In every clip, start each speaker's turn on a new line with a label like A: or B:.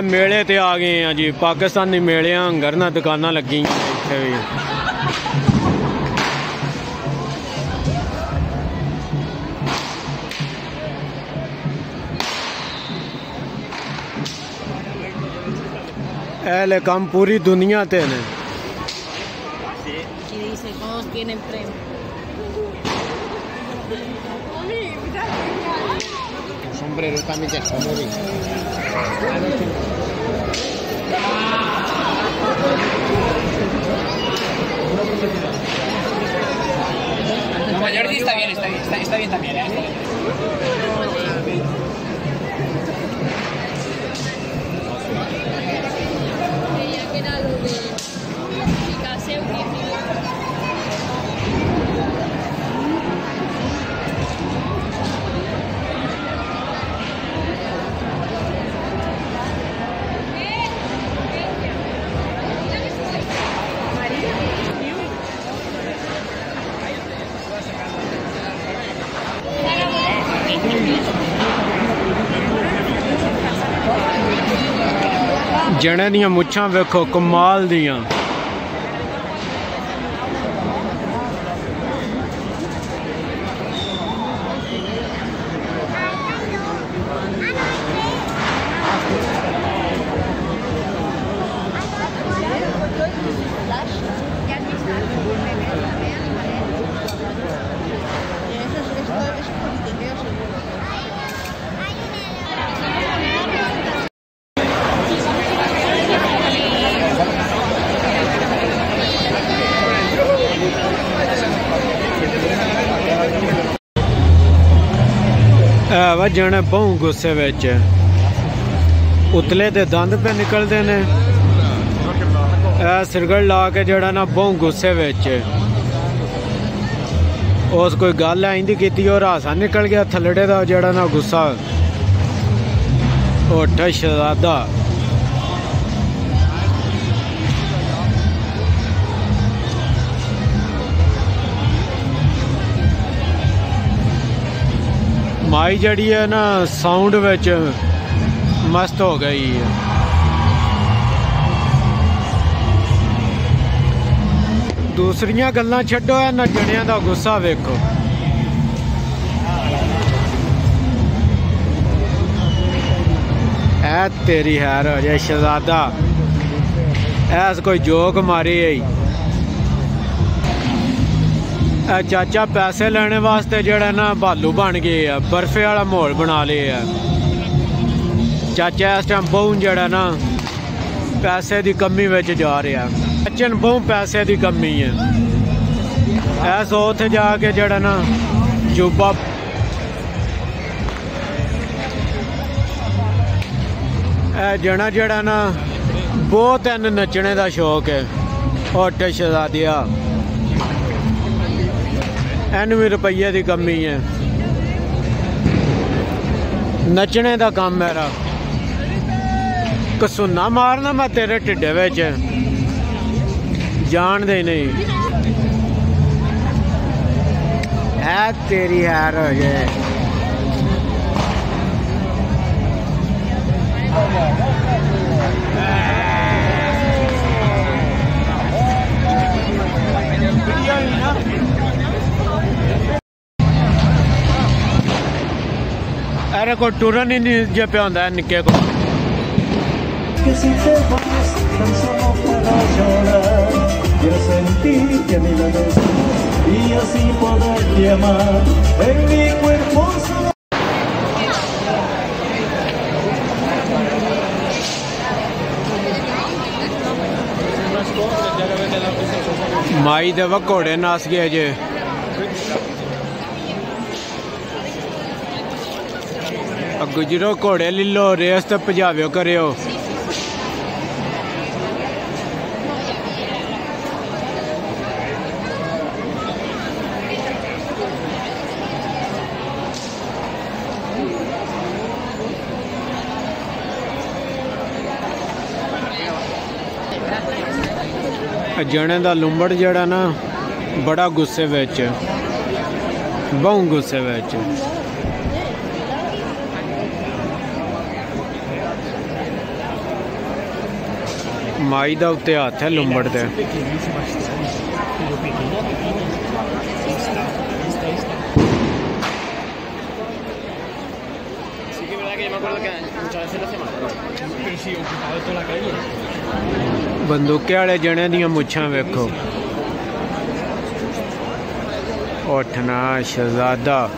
A: मेले ते आ गए हैं जी। पाकिस्तानी मेले हंगर ना दुकाना लगी इत्थे भी। ऐले काम पूरी दुनिया ते ने।
B: Sombrero también famoso. No, mayor está bien, está bien también, Está bien.
A: जने दियां मुच्छां वेखो कमाल दियां। वजन बहु गुस्से विच उतले दे दंद पे निकलते ने। सिरगड़ ला के जड़ा ना बहु गुस्से विच उस कोई गल आईंदी कीती और हासा निकल गया थल्लड़े दा जड़ा ना गुस्सा उठ शहजादा। माई जड़ी है ना साउंड विच मस्त हो गई है। दूसरियां गल्लां छड्डो, है नचणियां दा गुस्सा वेखो। ऐ तेरी हैर हो जाए शहजादा। ऐस कोई जोक मारी है। चाचा पैसे लेने वास्ते जड़ा ना भालू बन गए है, बर्फे वाला माहौल बना लिया है। चाचा इस टाइम बहु जड़ा ना पैसे की कमी विच जा रहा है। चाचे नूं बहु पैसे की कमी है। ऐस उत्थे जाके जड़ा ना जुब्बा जना जड़ा ना बहुत इन नचने का शौक है। उठ शहजादिया एन भी रुपये की कमी है। नचने का काम मेरा कसूना मारना मैं तेरे ढिड्डे विच जान दे नहीं। है तेरी हैर हो जाए। अरे को टूरन ही नहीं जे पे होंदा है निक्के को। माई दे घोड़े नस गए जे। गुजरो घोड़े लीलो रेस तो भजाव्यो करियो। जने दा लुंबड़ जड़ा ना बड़ा गुस्से विच, बहु गुस्से विच। माई दा उत्ते हाथ है लुंबड़ दे। बंदूके वाले जने दियां मुछां वेखो। उठना शहजादा।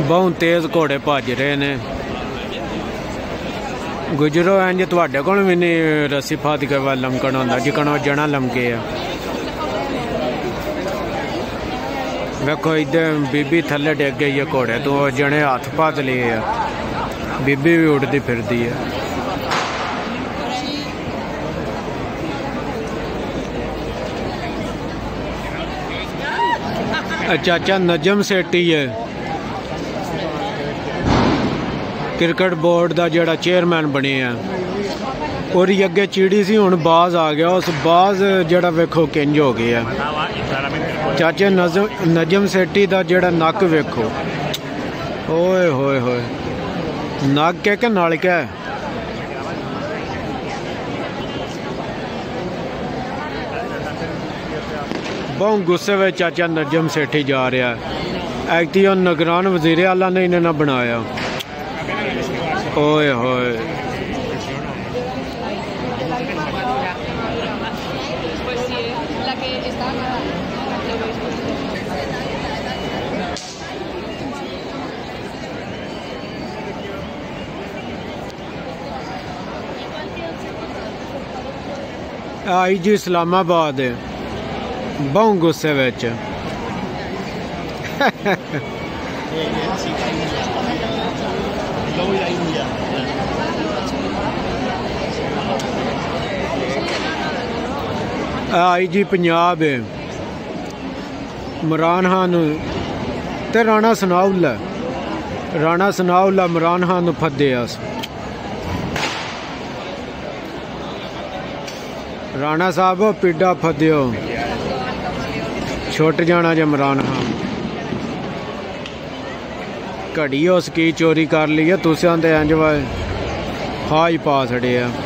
A: बहुत तेज घोड़े भज रहे ने। गुजरो इंज तुहाडे कोल भी नहीं रस्सी फाद के बाद लमकन होंदा जिकन वो जना लमके आ। वेखो इधर बीबी थले डिग गई है घोड़े तो जने हाथ पात लिए है, बीबी भी उड़ती फिरती है। चाचा नजम सेठी है क्रिकेट बोर्ड का जोड़ा चेयरमैन बने हैं और अगे चिड़ी सी हुण बाज आ गया, उस बाज जड़ा वेखो किंज हो गया। चाचे नजम सेठी का जोड़ा नक वेखो, ओए होए होए नक है कि नलका है। बहुत गुस्से में चाचा नजम सेठी जा रहा है। एक्टी और निगरान वजीर आला ने इन्हें ना बनाया। ओए होए आई जी इस्लामाबाद बहुत गुस्से विच। आई जी पंजाब है इमरान खान ते राणा सनाउल्ला इमरान खान फदे। राणा साहब पिड्डा फद्यो छुट जाना जे इमरान खान। घड़ी उस की चोरी कर ली है तुसां ते इंज हाई पा छड़े।